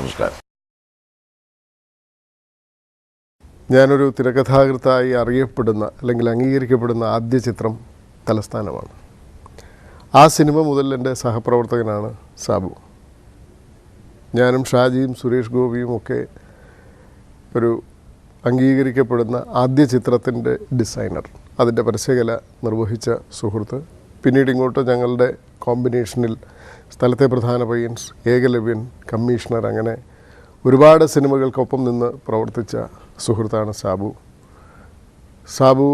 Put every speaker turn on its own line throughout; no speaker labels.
നമസ്കാരം.
ഞാനൊരു തിരക്കഥാകൃത്തായി അറിയപ്പെടുന്ന അല്ലെങ്കിൽ അംഗീകരിക്കപ്പെടുന്ന ആദ്യ ചിത്രം തലസ്ഥാനമാണ്. ആ സിനിമ മുതൽ എൻ്റെ സഹപ്രവർത്തകനാണ് സാബു. ഞാനും ഷാജിയും സുരേഷ് ഗോപിയും ഒക്കെ ഒരു അംഗീകരിക്കപ്പെടുന്ന ആദ്യ ചിത്രത്തിൻ്റെ ഡിസൈനർ, അതിൻ്റെ പരസ്യകല നിർവഹിച്ച സുഹൃത്ത്. പിന്നീട് ഇങ്ങോട്ട് ഞങ്ങളുടെ കോമ്പിനേഷനിൽ സ്ഥലത്തെ പ്രധാന പയ്യൻസ്, ഏകലവ്യൻ, കമ്മീഷണർ, അങ്ങനെ ഒരുപാട് സിനിമകൾക്കൊപ്പം നിന്ന് പ്രവർത്തിച്ച സുഹൃത്താണ് സാബു. സാബു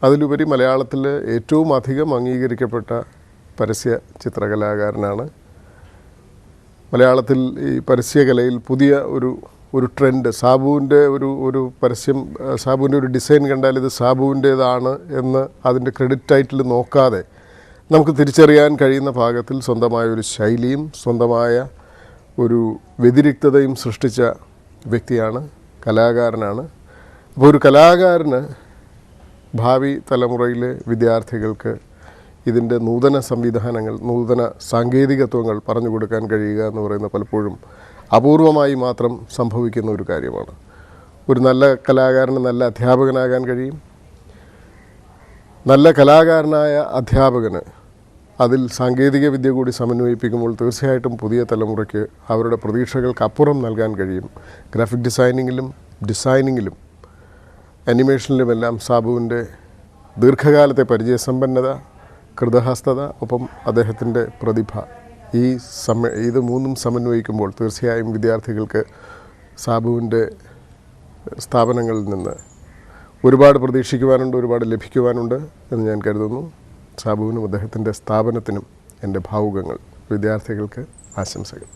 അതിലുപരി മലയാളത്തിൽ ഏറ്റവും അധികം അംഗീകരിക്കപ്പെട്ട പരസ്യ ചിത്രകലാകാരനാണ്. മലയാളത്തിൽ ഈ പരസ്യകലയിൽ പുതിയ ഒരു ട്രെൻഡ്, സാബുവിൻ്റെ ഒരു പരസ്യം, സാബുവിൻ്റെ ഒരു ഡിസൈൻ കണ്ടാൽ ഇത് സാബുവിൻ്റേതാണ് എന്ന് അതിൻ്റെ ക്രെഡിറ്റ് ടൈറ്റിൽ നോക്കാതെ നമുക്ക് തിരിച്ചറിയാൻ കഴിയുന്ന ഭാഗത്തിൽ സ്വന്തമായ ഒരു ശൈലിയും സ്വന്തമായ ഒരു വ്യതിരിക്തതയും സൃഷ്ടിച്ച വ്യക്തിയാണ്, കലാകാരനാണ്. അപ്പോൾ ഒരു കലാകാരന് ഭാവി തലമുറയിലെ വിദ്യാർത്ഥികൾക്ക് ഇതിൻ്റെ നൂതന സംവിധാനങ്ങൾ, നൂതന സാങ്കേതികത്വങ്ങൾ പറഞ്ഞു കൊടുക്കാൻ കഴിയുക എന്ന് പറയുന്നത് പലപ്പോഴും അപൂർവമായി മാത്രം സംഭവിക്കുന്ന ഒരു കാര്യമാണ്. ഒരു നല്ല കലാകാരന് നല്ല അധ്യാപകനാകാൻ കഴിയും. നല്ല കലാകാരനായ അധ്യാപകന് അതിൽ സാങ്കേതിക വിദ്യ കൂടി സമന്വയിപ്പിക്കുമ്പോൾ തീർച്ചയായിട്ടും പുതിയ തലമുറയ്ക്ക് അവരുടെ പ്രതീക്ഷകൾക്കപ്പുറം നൽകാൻ കഴിയും. ഗ്രാഫിക് ഡിസൈനിങ്ങിലും അനിമേഷനിലുമെല്ലാം സാബുവിൻ്റെ ദീർഘകാലത്തെ പരിചയസമ്പന്നത, കൃതഹസ്തത, ഒപ്പം അദ്ദേഹത്തിൻ്റെ പ്രതിഭ, ഇത് മൂന്നും സമന്വയിക്കുമ്പോൾ തീർച്ചയായും വിദ്യാർത്ഥികൾക്ക് സാബുവിൻ്റെ സ്ഥാപനങ്ങളിൽ നിന്ന് ഒരുപാട് പ്രതീക്ഷിക്കുവാനുണ്ട്, ഒരുപാട് ലഭിക്കുവാനുണ്ട് എന്ന് ഞാൻ കരുതുന്നു. സാബുവിനും അദ്ദേഹത്തിൻ്റെ സ്ഥാപനത്തിനും എൻ്റെ ഭാവുകങ്ങൾ, വിദ്യാർത്ഥികൾക്ക് ആശംസകൾ.